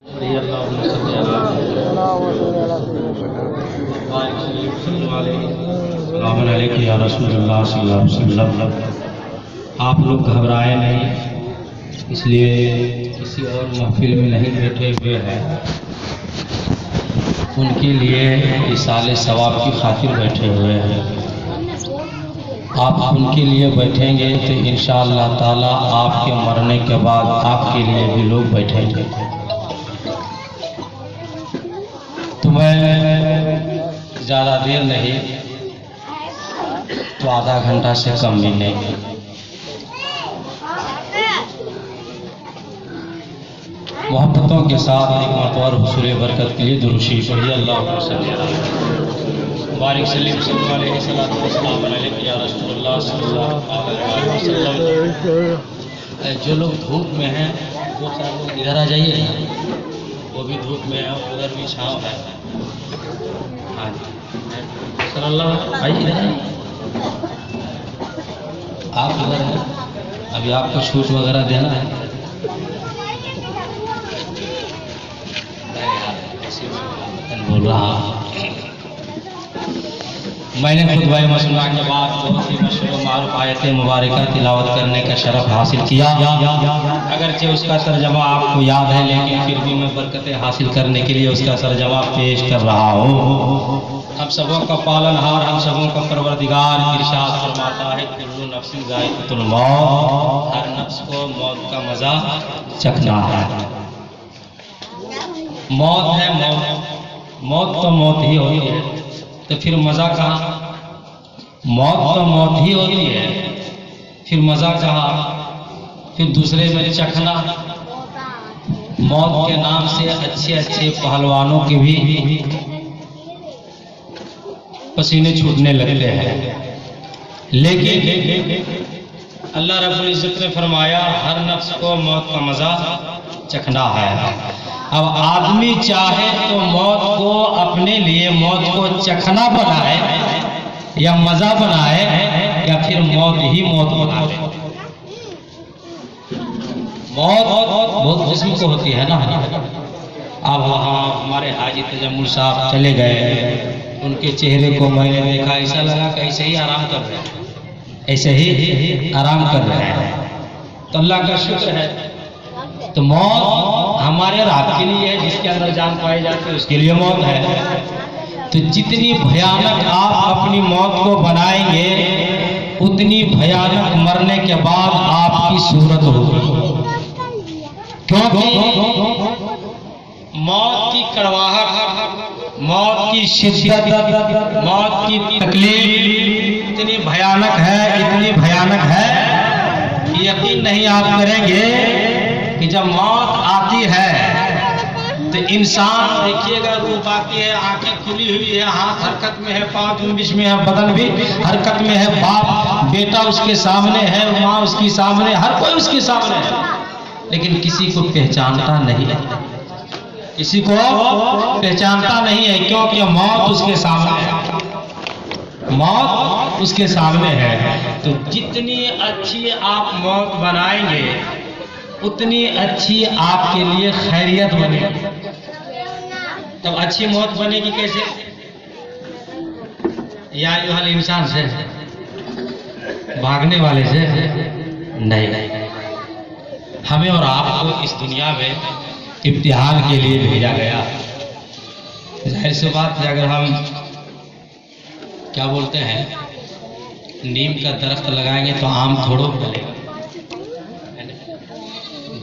السلام علیکم یا رسول اللہ صلی اللہ علیہ وسلم۔ آپ لوگ گھبرائے نہیں، اس لیے کسی اور محفل میں نہیں بیٹھے ہوئے ہیں، ان کے لیے ایصال ثواب کی خاطر بیٹھے ہوئے ہیں۔ آپ ان کے لیے بیٹھیں گے تو انشاءاللہ تعالی آپ کے مرنے کے بعد آپ کے لیے بھی لوگ بیٹھیں گے۔ تو میں زیادہ دیر نہیں تو آدھا گھنٹہ سے کم بھی نہیں۔ محبتوں کے ساتھ ایک مرتبہ حصول برکت کے لیے درود شریف پڑھیے۔ اللہم صلی علی بارک سلم صلی اللہ علیہ وسلم علیہ یا رسول اللہ صلی اللہ علیہ وسلم۔ جو لوگ دھوپ میں ہیں وہ سب لوگ ادھر آ جائیے، وہ بھی دھوپ میں ہے، ادھر بھی چھاؤں ہے۔ ہاں جی صلی اللہ آئیے، آپ ادھر ہیں، ابھی آپ کو چھوٹ وغیرہ دینا ہے۔ بول رہا میں نے خطبہ مسئلہ کے بعد بہت ہی مشہور و معروف آیت مبارکہ تلاوت کرنے کا شرف حاصل کیا، اگرچہ اس کا ترجمہ آپ کو یاد ہے، لیکن پھر بھی میں برکتیں حاصل کرنے کے لیے اس کا ترجمہ پیش کر رہا ہوں۔ ہم سبوں کا پالن ہار، ہم سبوں کا پروردگار ارشاد فرماتا ہے کل نفس ذائقۃ الموت، ہر نفس کو موت کا مزہ چکھنا ہے۔ موت ہے موت، موت تو موت ہی ہوتی ہے، تو پھر مزہ کہاں؟ موت تو موت ہی ہوتی ہے، پھر مزہ کہاں؟ پھر دوسرے میں چکھنا۔ موت کے نام سے اچھے اچھے پہلوانوں کے بھی پسینے چھوٹنے لگتے ہیں، لیکن اللہ رب العزت نے فرمایا ہر نفس کو موت کا مزہ چکھنا ہے۔ اب آدمی چاہے تو موت کو اپنے لیے موت کو چکھنا بنائے یا مزہ بنائے، یا پھر موت ہی موت بنائے۔ موت بہت جسم کو ہوتی ہے نا۔ اب وہاں ہمارے حاجی تجمل صاحب چلے گئے، ان کے چہرے کو میں نے دیکھا، ایسا لگا کہ ایسے ہی آرام کر رہے ہیں، ایسے ہی آرام کر رہے ہیں، تو اللہ کا شکر ہے۔ تو موت ہمارے رات کے لیے ہے، جس کے اندر جان پائی جاتی ہے اس کے لیے موت ہے۔ تو جتنی بھیانک آپ اپنی موت کو بنائیں گے، اتنی بھیانک مرنے کے بعد آپ کی صورت ہوگی، کیونکہ موت کی کڑواہٹ، موت کی شدت، موت کی تکلیف اتنی بھیانک ہے، اتنی بھیانک ہے کہ یقین نہیں آپ کریں گے کہ جب موت آتی ہے تو انسان دیکھیے گا روح باقی ہے، آنکھیں کھلی ہوئی ہے، ہاتھ حرکت میں ہے، پاؤں جنبش میں ہے، بدن بھی حرکت میں ہے، باپ بیٹا اس کے سامنے ہے، ماں اس کے سامنے، ہر کوئی اس کے سامنے ہے، لیکن کسی کو پہچانتا نہیں ہے، کسی کو پہچانتا نہیں ہے، کیونکہ موت اس کے سامنے ہے، موت اس کے سامنے ہے۔ تو جتنی اچھی آپ موت بنائیں گے اتنی اچھی آپ کے لیے خیریت بنے گی۔ تب اچھی موت بنے گی کیسے؟ یا ایھا الانسان سے، بھاگنے والے سے نہیں، ہمیں اور آپ کو اس دنیا میں امتحان کے لیے بھیجا گیا۔ ظاہر سی بات ہے، اگر ہم کیا بولتے ہیں نیم کا درخت لگائیں گے تو آم تھوڑو پھلے گا۔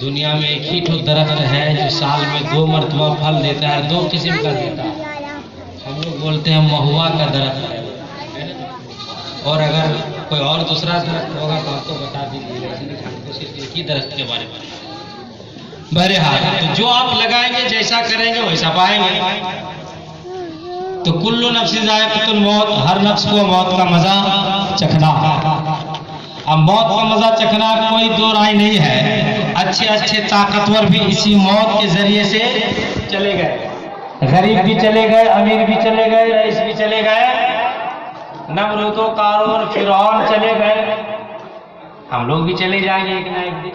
دنیا میں ایک ہی تو درخت ہے جو سال میں 2 مرتبہ پھل دیتا ہے، 2 قسم کا دیتا ہے، ہم لوگ بولتے ہیں مہوا کا درخت ہے، اور اگر کوئی اور دوسرا درخت ہوگا تو آپ کو بتا دیجیے، صرف ایک ہی درخت کے بارے میں۔ بہرحال تو جو آپ لگائیں گے جیسا کریں گے ویسا پائیں گے۔ تو کل نفس ذائقۃ الموت، ہر نفس کو موت کا مزہ چکھنا ہے۔ اب موت کا مزہ چکھنا کوئی دو رائے نہیں ہے، اچھے اچھے طاقتور بھی اسی موت کے ذریعے سے چلے گئے، غریب بھی چلے گئے، امیر بھی چلے گئے، رئیس بھی چلے گئے، نمرود و قارون فرعون چلے گئے، ہم لوگ بھی چلے جائیں گے ایک نہ ایک دن۔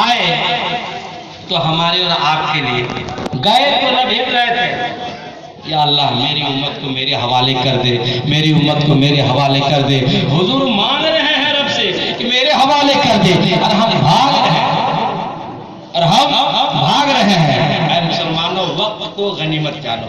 آئے تو ہمارے اور آپ کے لیے، گئے تو نہ بھیج رہے تھے یا اللہ میری امت کو میرے حوالے کر دے، میری امت کو میرے حوالے کر دے۔ حضور مانگ رہے ہیں رب سے کہ میرے حوالے کر دے، اور ہم بھاگ رہے ہیں اے مسلمانوں، وقت کو غنیمت جانو،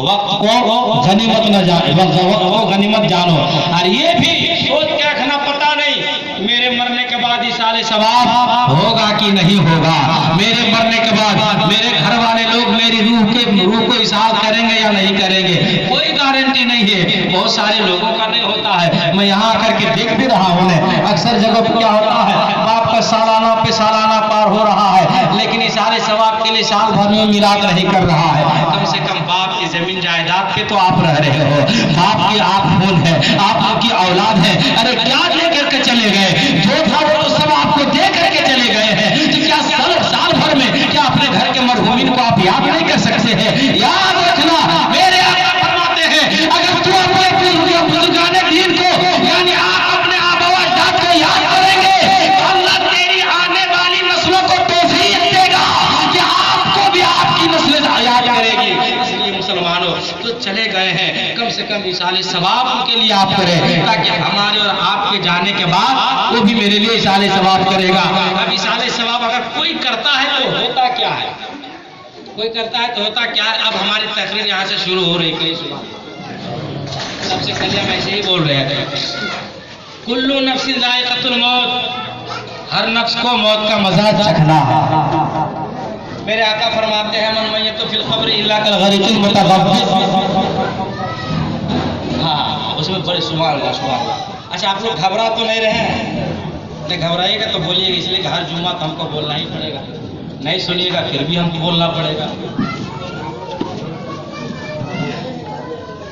وقت کو غنیمت نہ جانو، وقت کو غنیمت جانو۔ اور یہ بھی سوچ کے رکھنا، پتہ نہیں میرے مرنے کے بعد ایصال ثواب ہوگا کہ نہیں ہوگا، میرے مرنے کے بعد میرے گھر والے لوگ میری روح کو ایصال کریں گے یا نہیں کریں گے، کوئی گارنٹی نہیں ہے۔ بہت سارے لوگوں کا نہیں ہوتا ہے، میں یہاں کر کے دیکھ بھی رہا ہوں، اکثر جگہ پہ کیا ہوتا ہے، باپ کا سالانہ پہ سالانہ پار ہو رہا ہے، لیکن ایصال ثواب کے لیے سال بھر میں میلاد نہیں کر رہا ہے۔ کم سے کم باپ کی زمین جائیداد پہ تو آپ رہ رہے ہو، باپ کی آپ خون ہے، آپ کی اولاد ہے، ارے کیا دے کر کے چلے گئے؟ جو تھا وہ سب آپ کو دے کر کے چلے گئے ہیں، تو کیا سال بھر میں کیا اپنے گھر کے مرحومین کو آپ یاد نہیں کر سکتے ہیں؟ یاد رکھنا، میرے آقا فرماتے ہیں اگر تو اپنے بزرگان دین کو یعنی آپ اپنے آبا و اجداد کو یاد کریں گے تو اللہ تیری آنے والی نسلوں کو توفیق دے گا کہ آپ کو بھی آپ کی نسل یاد کرے گی۔ اس لیے مسلمانوں جو چلے گئے ہیں کم سے کم ایصال ثواب کے لیے آپ کریں، تاکہ ہمارے اور آپ کے جانے کے بعد وہ بھی میرے لیے ایصال ثواب کرے گا۔ اب ایصال ثواب اگر کوئی کرتا ہے تو ہوتا کیا ہے؟ کوئی کرتا ہے تو ہوتا کیا ہے؟ اب ہماری تقریر یہاں سے شروع ہو رہی کئی صبح، سب سے پہلے ہم ایسے ہی بول رہے تھے، کلو نفس ذائقۃ الموت، ہر نفس کو موت کا مزہ چکھنا ہے۔ میرے آقا فرماتے ہیں من میت فی القبر الا کالغریق المتغوط، ہاں اس میں بڑے سبحان اللہ سبحان اللہ۔ اچھا آپ لوگ گھبرا تو نہیں رہے ہیں؟ نہیں گھبرائیے گا تو بولیے گا، اس لیے کہ ہر جمعہ تو ہم کو بولنا ہی پڑے گا، نہیں سنیے گا پھر بھی ہم کو بولنا پڑے گا۔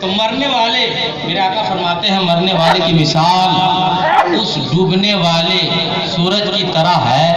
تو مرنے والے، میرے آقا فرماتے ہیں مرنے والے کی مثال اس ڈوبنے والے سورج کی طرح ہے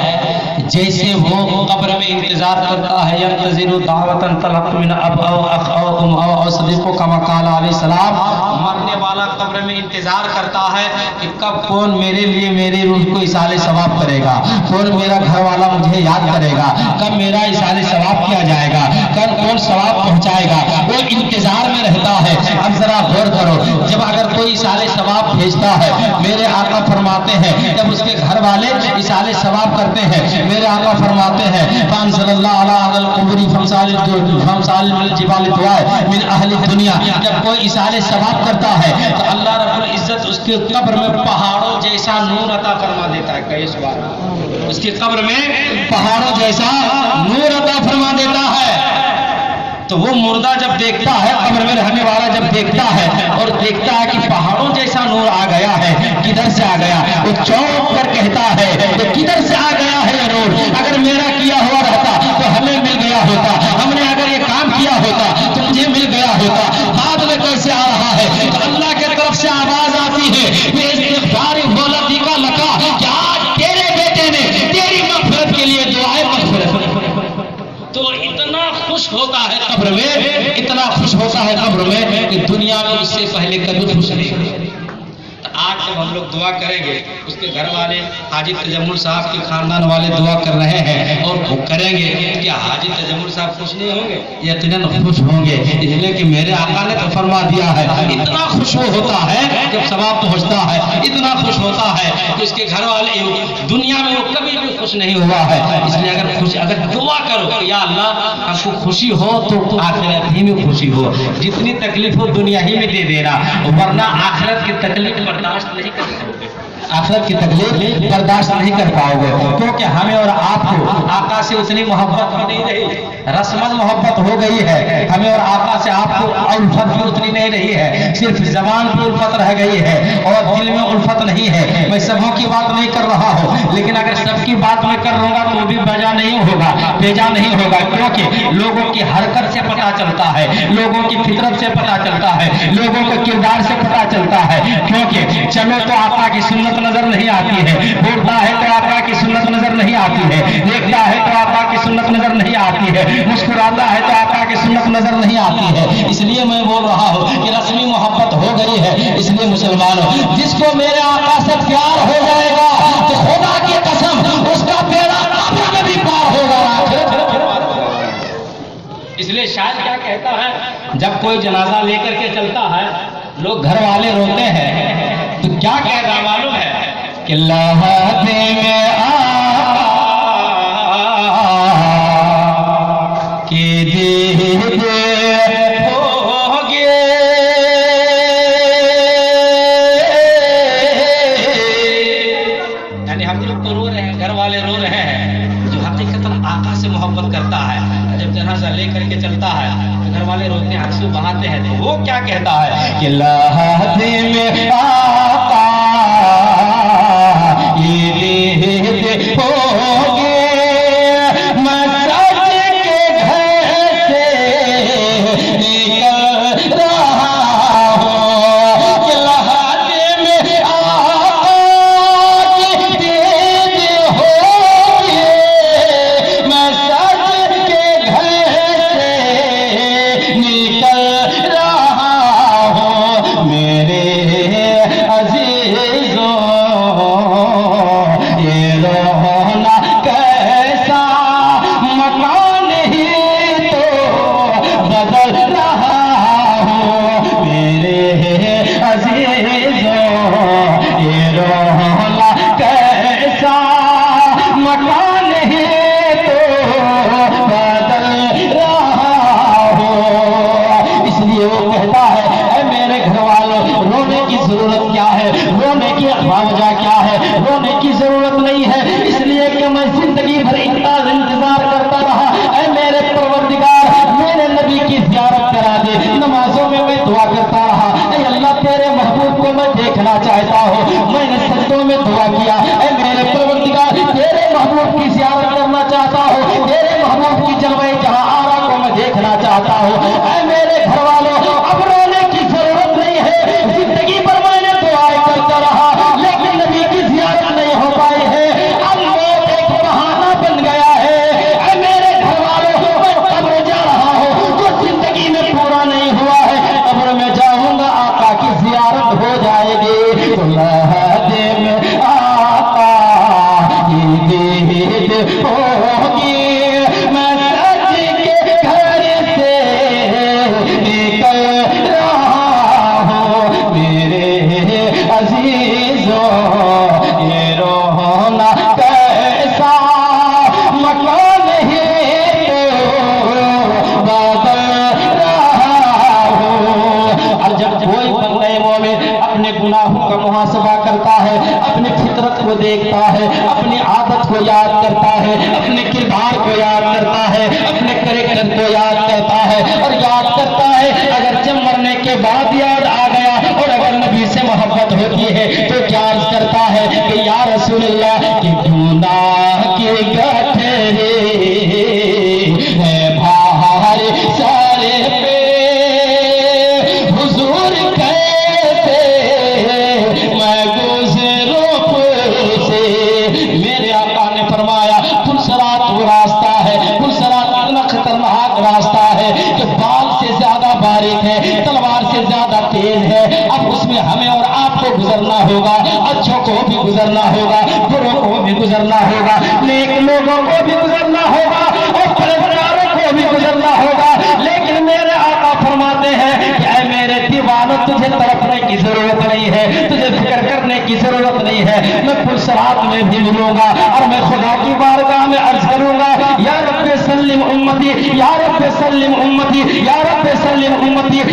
جیسے وہ قبر میں انتظار کرتا ہے، ینتظر دعوۃ طلب من اب او اخ او ام او صدیق کما قال علیہ السلام۔ مرنے والا قبر میں انتظار کرتا ہے کہ کب کون میرے لیے میری روح کو ایصال ثواب کرے گا، کون میرا گھر والا مجھے یاد کرے گا، کب میرا ایصال ثواب کیا جائے گا، کب کون ثواب پہنچائے گا، وہ انتظار میں رہتا ہے۔ اب ذرا غور کرو، جب اگر کوئی ایصال ثواب بھیجتا ہے، میرے آقا فرماتے ہیں جب اس کے گھر والے ایصال ثواب کرتے ہیں، میرے آقا فرماتے ہیں فانزل اللہ علی القبور فمثال الجبال طوائے من اہل الدنیا، جب کوئی ایصال ثواب کرتا ہے تو اللہ رب العزت اس کے قبر میں پہاڑوں جیسا نور عطا فرما دیتا ہے۔ کئی سوال، اس کی قبر میں پہاڑوں جیسا نور عطا فرما دیتا ہے۔ تو وہ مردہ جب دیکھتا ہے، قبر میں رہنے والا جب دیکھتا ہے اور دیکھتا ہے کہ پہاڑوں جیسا نور آ گیا ہے، کدھر سے آ گیا؟ وہ چونک کر کہتا ہے کہ کدھر سے آ گیا ہے یہ نور؟ اگر میرا کیا ہوا رہتا تو ہمیں مل گیا ہوتا، ہم نے اگر یہ کام کیا ہوتا تو مجھے مل گیا ہوتا۔ بعد میں کیسے آ رہا ہے؟ تو اللہ کی طرف سے آواز آتی ہے کہ استغفار بولتی کا لکا، کہ آج تیرے بیٹے نے تیری مغفرت کے لیے دعائیں مغفرت۔ تو اتنا خوش ہوتا ہے قبر میں، اتنا خوش ہوتا ہے قبر میں کہ دنیا میں اس سے پہلے کبھی خوش نہیں۔ آج جب ہم لوگ دعا کریں گے، اس کے گھر والے حاجی تجمل صاحب کے خاندان والے دعا کر رہے ہیں اور وہ کریں گے، کیا حاجی تجمل صاحب خوش نہیں ہوں گے؟ یقیناً خوش ہوں گے، اس لیے کہ میرے آقا نے تو فرما دیا ہے۔ اتنا خوش وہ ہوتا ہے جب ثواب پہنچتا ہے، اتنا خوش ہوتا ہے کہ اس کے گھر والے دنیا میں وہ کبھی بھی خوش نہیں ہوا ہے۔ اس لیے اگر دعا کرو کہ یا اللہ ہم کو خوشی ہو تو آخرت ہی میں خوشی ہو، جتنی تکلیف ہو دنیا ہی میں دے دینا، ورنہ آخرت کی تکلیف برداشت نہیں کر پاؤ گے، آخرت کی تکلیف برداشت نہیں کر پاؤ گے، کیونکہ ہمیں اور آپ کو آقا سے اتنی محبت بھی نہیں رہی، رسمن محبت ہو گئی ہے، ہمیں اور آقا سے آپ کو الفت بھی اتنی نہیں رہی ہے، صرف زبان پہ الفت رہ گئی ہے اور دل میں الفت نہیں ہے۔ میں سبوں کی بات نہیں کر رہا ہوں، لیکن اگر سب کی بات میں کر رہوں گا تو وہ بھی بجا نہیں ہوگا، بیجا نہیں ہوگا، کیونکہ لوگوں کی حرکت سے پتہ چلتا ہے، لوگوں کی فطرت سے پتہ چلتا ہے، لوگوں کے کردار سے پتہ چلتا ہے، کیونکہ چلو تو آقا کی سنت نظر نہیں آتی ہے، بولتا ہے تو آقا کی سنت نظر نہیں آتی ہے، دیکھتا ہے تو آقا کی سنت نظر نہیں آتی ہے، مسکراتا ہے تو آقا کی سنت نظر نہیں آتی ہے۔ اس لیے میں بول رہا ہوں کہ رسمی محبت ہو گئی ہے، اس لیے مسلمانوں جس کو میرے آقا سے پیار ہو جائے گا تو خدا کی قسم اس کا بیڑا شاعر کیا کہتا ہے، جب کوئی جنازہ لے کر کے چلتا ہے لوگ گھر والے روتے ہیں تو کیا کہہ رہا معلوم ہے کہ لہدے میں کہ محبت کرتا ہے، جب جنازہ لے کر کے چلتا ہے تو گھر والے روتے ہیں، آنسو بہاتے ہیں، تو وہ کیا کہتا ہے کہ لہدے میں آقا یہ دیتے ہوگے میں سج کے گھر سے نکل رہا ہوں کہ لہدے میں آقا یہ دیتے ہوگے میں سج کے گھر سے نکل رہا ہوں میرے عزیزوں یہ رونا کیسا مکان ہی تو بدل رہا ہوں میرے عزیزوں یہ رونا کیسا مکان ہی تو بدل رہا ہوں اس لیے وہ کہتا ہے اے میرے گھر والوں رونے کی ضرورت کیا ہے، رونے کی وجہ کیا ہے، رونے کی ضرورت نہیں ہے، اس لیے کہ میں زندگی بھر انتظار کرتا رہا اے میرے پروردگار میرے نبی کی زیارت کرا دے، نمازوں میں دعا کرتا رہا اے اللہ تیرے محبوب کو میں دیکھنا چاہتا ہوں، میں نے سجدوں میں دعا کیا اے میرے پروردگار تیرے محبوب کی زیارت کرنا چاہتا ہوں، تیرے محبوب کی جلوہ جہاں آرا کو میں دیکھنا چاہتا ہوں اے میرے گھر والوں اب رونے کی ضرورت نہیں ہے، زندگی پر میں نے دعائیں کرتا رہا لیکن نبی کی زیارت نہیں ہو پائی ہے، اب موت ایک بہانہ بن گیا ہے اے میرے گھر والوں میں قبر جا رہا ہوں جو زندگی میں پورا نہیں ہوا ہے، قبر میں جاؤں گا آقا کی زیارت ہو جائے گی تو لہدے میں آقا یہ دید ہوگی میں سج کے گھر سے نکل رہا ہوں میرے عزیزوں یہ رونا کیسا مکان ہی تو بدل رہا ہوں اور جب کوئی بندہ مومن اپنے گناہوں کا محاسبہ کرتا ہے، اپنی فطرت کو دیکھتا ہے، اپنی عادت کو یاد کرتا ہے، اپنے کردار کو یاد کرتا ہے، اپنے کریکٹر کو یاد کرتا ہے اور یاد کرتا ہے اگر جب مرنے کے بعد یاد آ گیا اور اگر نبی سے محبت ہوتی ہے تو کیا عرض کرتا ہے کہ یا رسول اللہ کہ گناہ کی گٹھری ہے بھاری سارے پہ حضور کیسے میں گزروں سے میرے آقا نے فرمایا پلسرات وہ راستہ ہے، پلسرات اتنا خطرناک راستہ ہے کہ بال سے زیادہ باریک ہے، تلوار سے زیادہ تیز ہے، اب اس میں ہمیں اور آپ کو گزرنا ہوگا، اچھوں کو بھی گزرنا ہوگا، بروں کو بھی گزرنا ہوگا، نیک لوگوں کو بھی گزرنا ہوگا اور پرہیزگاروں کو بھی گزرنا ہوگا، لیکن میرے آقا فرماتے ہیں کہ اے میرے دیوانو تجھے تڑپنے کی ضرورت نہیں ہے، تجھے فکر کرنے کی ضرورت نہیں ہے، میں پلسرات میں بھی ملوں گا اور میں خدا کی بارگاہ میں عرض کروں گا یا رب سلم امتی یا رب سلم امتی یا رب سلم امتی اے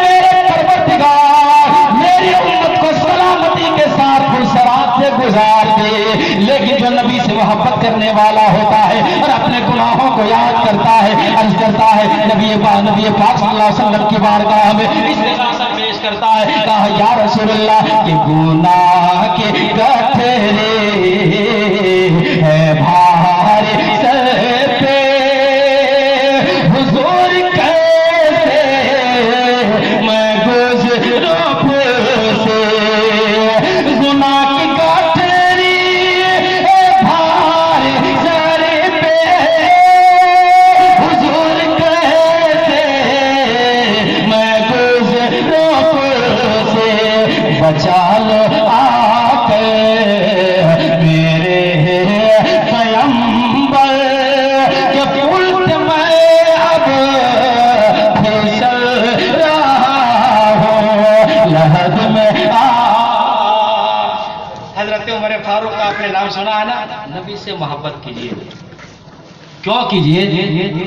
میرے پروردگار میری امت کو سلامتی کے ساتھ پلسرات سے گزار دے، لیکن جو نبی سے محبت کرنے والا ہوتا ہے اور اپنے گناہوں کو یاد کرتا ہے عرض کرتا ہے نبی پاک صلی اللہ علیہ وسلم کی بارگاہ میں اس طرح سے پیش کرتا ہے کہا یا رسول اللہ کہ گناہ کے گٹھری ہے بھاری سر پہ حضور کیسے میں گزروں سے گناہ کی گٹھری ہے بھاری سر پہ حضور کیسے میں گزروں سے بچا لو حضرت عمر فاروق کا آپ نے نام سنا ہے نا؟ نبی سے محبت کیجیے. کیوں کیجیے؟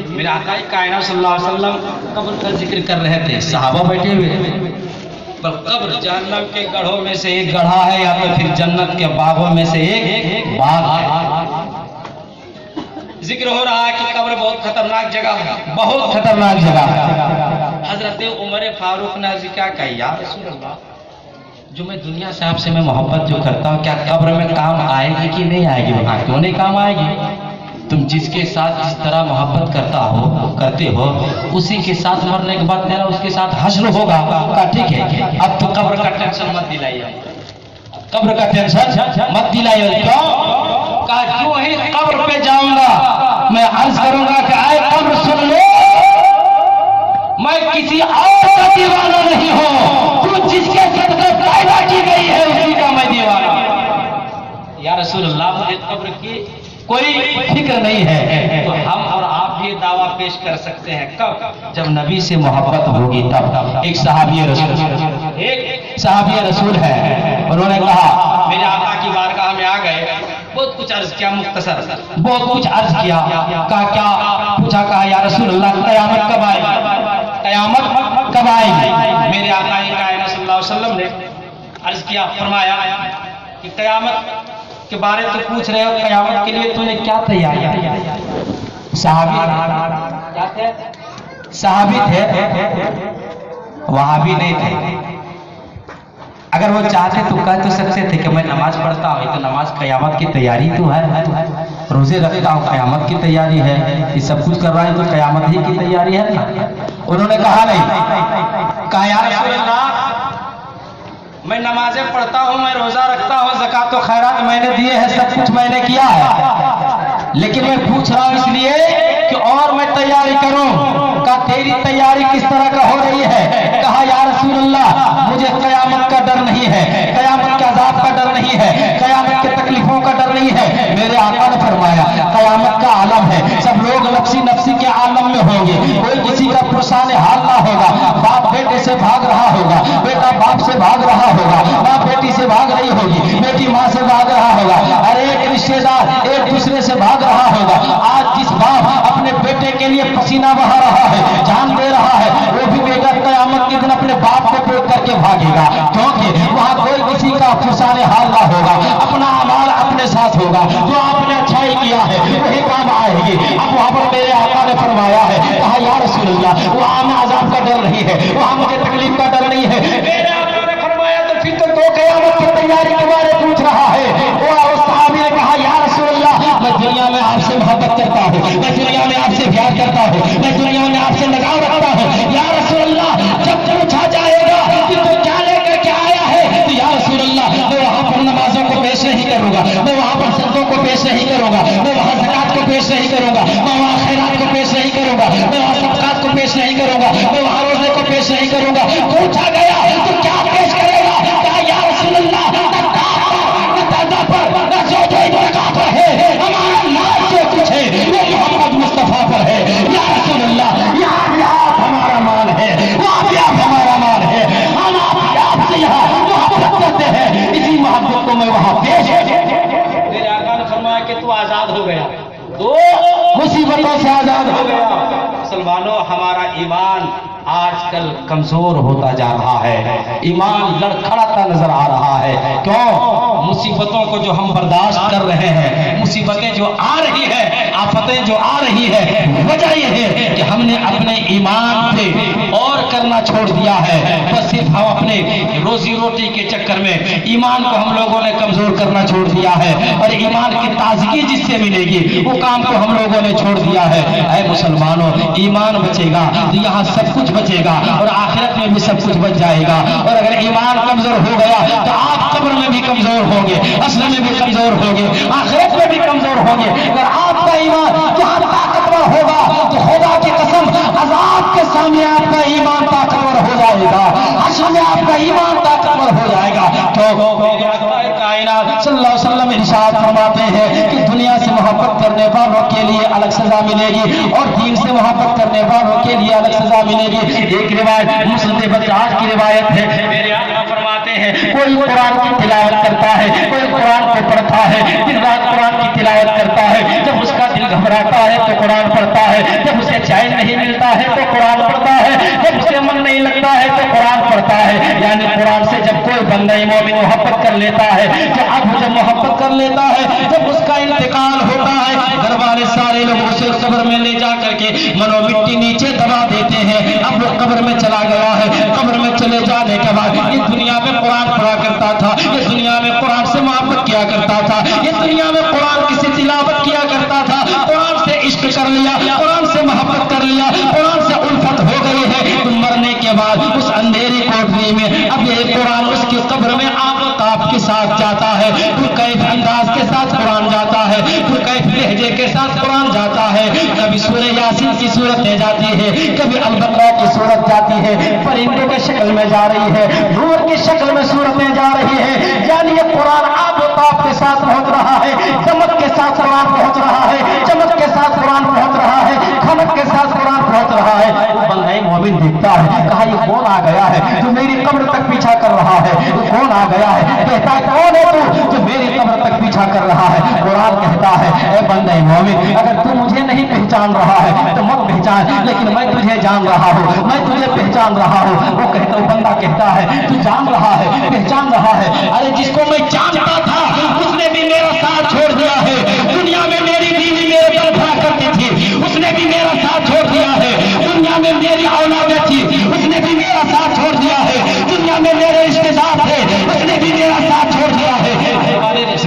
میرے آقا کائنات صلی اللہ علیہ وسلم قبر کا ذکر کر رہے تھے، صحابہ بیٹھے ہوئے. پر قبر جہنم کے گڑھوں میں سے ایک گڑھا ہے یا تو پھر جنت کے باغوں میں سے ایک باغ ہے. ذکر ہو رہا ہے کہ قبر بہت خطرناک جگہ ہے، بہت خطرناک جگہ ہے. حضرت عمر فاروق نے عرض کیا کہا، یا رسول اللہ جو میں دنیا سے آپ سے میں محبت جو کرتا ہوں، کیا قبر میں کام آئے گی کہ نہیں آئے گی؟ وہاں کیوں نہیں کام آئے گی؟ تم جس کے ساتھ جس طرح محبت کرتے ہو اسی کے ساتھ مرنے کے بعد میرا اس کے ساتھ حشر ہوگا. کہا ٹھیک ہے، اب تو قبر کا ٹینشن مت دلائیے، قبر کا ٹینشن مت دلائیے. کیوں؟ کہا کیوں ہی قبر پہ جاؤں گا میں عرض کروں گا کہ اے قبر سن لو، میں کسی اور کا دیوانہ نہیں ہوں، تو جس کے صدقے پیدا کی گئی ہے اسی کا میں دیوانہ ہوں. یا رسول اللہ مجھے قبر کی کوئی فکر نہیں ہے. تو ہم اور آپ یہ دعویٰ پیش کر سکتے ہیں کب؟ جب نبی سے محبت ہوگی تب. ایک صحابی رسول ہے، انہوں نے کہا میرے آقا کی بارگاہ میں آ گئے، بہت کچھ عرض کیا، مختصر بہت کچھ عرض کیا. کہا کیا پوچھا؟ کہا یا رسول اللہ قیامت کب آئے گی؟ قیامت کب آئے گی؟ میرے آقا کائنات صلی اللہ علیہ وسلم نے عرض کیا، فرمایا کہ قیامت کے بارے تو پوچھ رہے ہو، قیامت کے لیے تو نے کیا تیاری ہے؟ صحابی تھے، وہابی نہیں تھے. اگر وہ چاہتے تو کہہ تو سکتے تھے کہ میں نماز پڑھتا ہوں تو نماز قیامت کی تیاری تو ہے، روزے رکھتا ہوں قیامت کی تیاری ہے، یہ سب کچھ کر رہا ہے تو قیامت ہی کی تیاری ہے نا. انہوں نے کہا نہیں. کہا یا رسول اللہ میں نمازیں پڑھتا ہوں، میں روزہ رکھتا ہوں، زکات و خیرات میں نے دیے ہیں، سب کچھ میں نے کیا ہے، لیکن میں پوچھ رہا ہوں اس لیے کہ اور میں تیاری کروں. کہا تیری تیاری کس طرح کا ہو رہی ہے؟ کہا یا رسول اللہ مجھے قیامت کا ڈر نہیں ہے، قیامت کے عذاب کا ڈر نہیں ہے، قیامت کے تکلیفوں کا ڈر نہیں ہے. میرے آقا نے فرمایا قیامت کا عالم ہے، سب لوگ نفسی نفسی کے عالم میں ہوں گے، کوئی کسی کا پرسان حال نہ ہوگا. باپ بیٹے سے بھاگ رہا ہوگا، بیٹا باپ سے بھاگ رہا ہوگا، باپ بیٹی سے بھاگ رہی ہوگی، بیٹی ماں سے بھاگ رہا ہوگا، ہر ایک رشتے دار ایک دوسرے سے بھاگ رہا ہوگا. آج جس باپ اپنے بیٹے کے لیے پسینہ بہا رہا ہے، جان دے رہا ہے، وہ بھی بیٹا قیامت کے دن اپنے باپ کو پیٹ کر کے بھاگے گا، کیونکہ وہاں کوئی کسی کا افسانہ حال نہ ہوگا، اپنا اعمال اپنے ساتھ ہوگا، جو آپ نے اچھائی کیا ہے وہی کام آئے گی. اب وہاں پر میرے آقا نے فرمایا ہے، کہا یا رسول اللہ وہاں میں عذاب کا ڈر نہیں ہے، وہاں مجھے تکلیف کا ڈر نہیں ہے. میرے آقا نے فرمایا تو پھر تو قیامت کی تیاری کے بارے پوچھ رہا ہے. وہ صحابی نے کہا یا رسول اللہ میں دنیا میں آپ سے محبت کرتا ہوں، میں دنیا میں آپ سے پیار کرتا ہوں، میں دنیا میں آپ سے لگاؤ رکھتا ہوں. یا رسول اللہ جب پوچھا جائے گا کہ تو کیا لے کر کے آیا ہے، تو یا رسول اللہ میں وہاں پر نمازوں کو پیش نہیں کروں گا، میں وہاں پر سجدوں کو پیش نہیں کروں گا، میں وہاں زکات کو پیش نہیں کروں گا، میں وہاں خیرات کو پیش نہیں کروں گا، میں وہاں صدقات کو پیش نہیں کروں گا، میں وہاں روزے کو پیش نہیں کروں گا. پوچھا گیا تو کیا پیش کرے گا؟ کہا یا رسول اللہ ہمارا نام جو کچھ ہے وہ محمد مصطفیٰ پر ہے. یا رسول اللہ یہاں بھی آپ ہمارا مال ہے، وہاں بھی آپ ہمارا مال ہے، ہم آپ سے یہاں محبت کرتے ہیں، اسی محبت کو میں وہاں پیش. میرے آقا نے فرمایا کہ تو آزاد ہو گیا، تو مصیبتوں سے آزاد ہو گیا. مسلمانوں ہمارا ایمان آج کل کمزور ہوتا جا رہا ہے، ایمان لڑکھڑاتا نظر آ رہا ہے. کیوں؟ مصیبتوں کو جو ہم برداشت کر رہے ہیں، مصیبتیں جو آ رہی ہیں، آفتیں جو آ رہی ہے، وجہ یہ ہے کہ ہم نے اپنے ایمان پہ اور کرنا چھوڑ دیا ہے. بس صرف ہم اپنے روزی روٹی کے چکر میں ایمان کو ہم لوگوں نے کمزور کرنا چھوڑ دیا ہے، اور ایمان کی تازگی جس سے ملے گی وہ کام کو ہم لوگوں نے چھوڑ دیا ہے. اے مسلمانوں ایمان بچے گا تو یہاں سب کچھ بچے گا اور آخرت میں بھی سب کچھ بچ جائے گا. اور اگر ایمان کمزور ہو گیا تو آپ قبر میں بھی کمزور ہوں گے، اصل میں بھی کمزور ہوں گے، آخرت میں بھی کمزور ہوں گے. اگر آپ کا ایمان جہاں طاقتور ہوگا تو خدا کی قسم عذاب کے سامنے آپ کا ایمان طاقتور ہو جائے گا، حشر میں آپ کا ایمان طاقتور ہو جائے گا. تو کائنات صلی اللہ علیہ وسلم ارشاد فرماتے ہیں کہ دنیا سے محبت کرنے والوں کے لیے الگ سزا ملے گی اور دین سے محبت کرنے والوں کے لیے الگ سزا ملے گی. ایک روایت مسند بجاج کی روایت ہے، میرے آقا فرماتے ہیں کوئی قرآن کی تلاوت کرتا ہے، کوئی قرآن ہے, دن رات قرآن کی تلاوت کرتا ہے. جب اس کا دل گھبراتا ہے تو قرآن پڑھتا ہے, جب اسے چین نہیں ملتا ہے تو قرآن پڑھتا ہے, جب اسے من نہیں لگتا ہے تو قرآن پڑھتا ہے. یعنی قرآن سے جب کوئی بندہ مومن محبت کر لیتا ہے, جب محبت کر لیتا ہے, جب اس کا انتقال ہوتا ہے, گھر والے سارے لوگ اسے قبر میں لے جا کر کے منو مٹی نیچے دبا دیتے ہیں. اب وہ قبر میں چلا گیا ہے. قبر میں چلے جانے کے بعد اس دنیا میں قرآن پڑھا کرتا تھا, اس دنیا میں قرآن سے محبت کیا کرتا تھا, اس دنیا میں قرآن کی سے تلاوت کیا کرتا تھا, قرآن سے عشق کر لیا, قرآن سے محبت کر لیا, قرآن سے الفت ہو گئی ہے. مرنے کے بعد اس اندھیری کوٹری میں اب یہ قرآن اس کی قبر میں آب و تاب کے ساتھ جاتا ہے, پھر کیف انداز کے ساتھ قرآن جاتا ہے, پھر کیف لہجے کے ساتھ قرآن جاتا ہے. کبھی سورہ یاسین کی صورتیں جاتی ہے, کبھی البقرہ کی صورت جاتی ہے, پرندوں کے شکل میں جا رہی ہے, نور کی شکل میں صورتیں جا رہی ہے. یعنی یہ قرآن آب و تاب کے ساتھ پہنچ رہا ہے, چمک کے ساتھ قرآن پہنچ رہا ہے, چمک کے ساتھ قرآن پہنچ رہا ہے, کھمک کے ساتھ قرآن پہنچ رہا ہے. وہ بندہ مومن دیکھتا ہے, کہا یہ کون آ گیا ہے جو میری قبر تک پیچھا کر رہا ہے, یہ کون آ گیا ہے, کہتا ہے کون ہے تو جو میری قبر تک پیچھا کر رہا ہے. قرآن کہتا ہے اے بندہ مومن, اگر تو مجھے نہیں پہچان رہا ہے تو مت پہچان, لیکن میں تجھے جان رہا ہوں, میں تجھے پہچان رہا ہوں. وہ کہتا, بندہ کہتا ہے تو جان رہا ہے, پہچان رہا ہے, ارے جس کو میں جانتا تھا اس نے بھی میرا ساتھ چھوڑ دیا ہے. دنیا میں میری بیوی میرے پر بھا کرتی تھی, اس نے بھی میرا ساتھ چھوڑ دیا ہے. دنیا میں میری اولاد تھی, اس نے بھی میرا ساتھ چھوڑ دیا ہے. دنیا میں میرے رشتے دار تھے, اس نے بھی میرا ساتھ چھوڑ دیا ہے.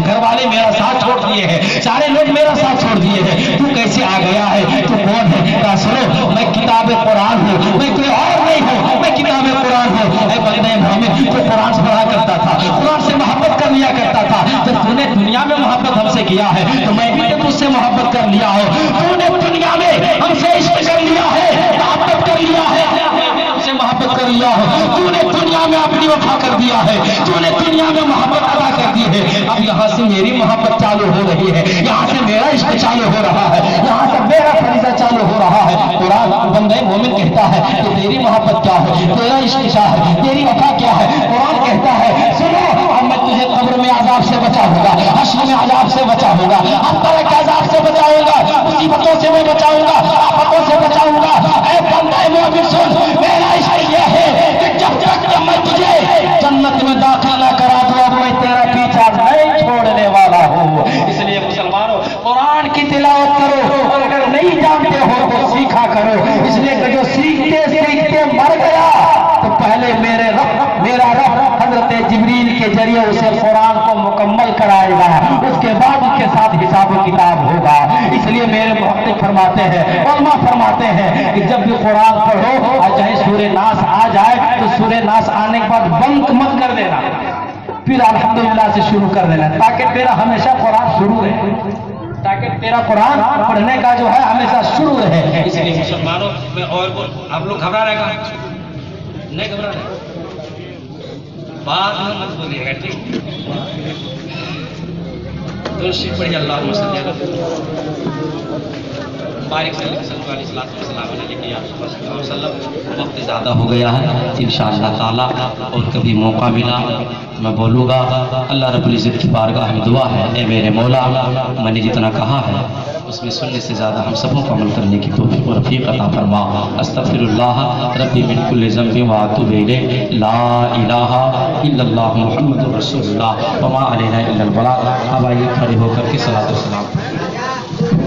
گھر والے میرا ساتھ چھوڑ دیے ہیں, سارے لوگ میرا ساتھ چھوڑ دیے ہیں, تو کیسے آ گیا ہے, تو کون ہے؟ کہا سنو, میں کتاب قرآن ہوں, میں کوئی اور نہیں ہوں, میں کتاب قرآن ہوں. اے بندے مومن, تو قرآن سے پڑھا کرتا تھا, قرآن سے محبت کر لیا کرتا تھا. جب تو نے دنیا میں محبت ہم سے کیا ہے تو میں بھی تجھ سے محبت کر لیا ہوں. تو نے دنیا میں ہم سے عشق کر لیا ہے, محبت کر لیا ہے, ہم سے محبت کر لیا ہے. تو نے دنیا میں اپنی وفا کر دیا ہے, تو نے دنیا میں محبت ادا کر دی ہے. اب یہاں سے میری محبت چالو ہو رہی ہے, یہاں سے میرا عشق چالو ہو رہا ہے, یہاں سے میرا فریضہ چالو ہو رہا ہے. قرآن بندہ مومن کہتا ہے کہ تیری محبت کیا ہے, تیرا عشق کیا ہے, تیری وفا کیا ہے. قرآن کہتا ہے سنو, اب میں تجھے قبر میں عذاب سے بچاؤں گا, حشر میں عذاب سے بچاؤں گا, ہر طرح کے عذاب سے بچاؤں گا, مصیبتوں سے میں بچاؤں گا, آفتوں سے بچاؤں گا. اے بندہ مومن سن, میرا عشق یہ ہے کہ جب تک میں تجھے جنت میں داخل نہ کرا دوں اب میں تیرا پیچھا نہیں چھوڑنے والا ہوں. اس لیے مسلمانوں قرآن کی تلاوت کرو, اور اگر نہیں جانتے ہو تو سیکھا کرو. اس لیے کہ جو سیکھتے سیکھتے مر گیا تو پہلے میرا رب حضرت جبریل کے ذریعے اسے قرآن کو مکمل کرائے گا, اس کے بعد اس کے ساتھ حساب و کتاب ہوگا. اس لیے میرے محقق فرماتے ہیں, علماء فرماتے ہیں کہ جب بھی قرآن پڑھو اور چاہے سورہ ناس آ جائے تو سورہ ناس آنے کے بعد بند مت کر دینا, پھر الحمدللہ سے شروع کر دینا, تاکہ تیرا ہمیشہ قرآن شروع رہے, تاکہ تیرا قرآن پڑھنے کا جو ہے ہمیشہ شروع رہے. اس لیے مسلمانوں میں اور آپ لوگ گھبرا رہے گا, نہیں گھبرا رہے, بات مت بولیے گا, ٹھیک تو شریف پڑھیے. اللہم صلی علی بارک صلی اللہ علیہ وسلم. وقت زیادہ ہو گیا ہے, انشاءاللہ تعالیٰ اور کبھی موقع ملا میں بولوں گا. اللہ رب العزت کی بارگاہ میں دعا ہے, اے میرے مولا, میں نے جتنا کہا ہے اس میں سننے سے زیادہ ہم سبوں کو عمل کرنے کی توفیق و رفیق عطا فرما. استغفر اللہ ربی من کل ذنب و اتوب الیہ, لا الہ الا اللہ محمد رسول اللہ وما علینا الا البلاغ. اب آئیے کھڑے ہو کر کے صلاۃ و سلام.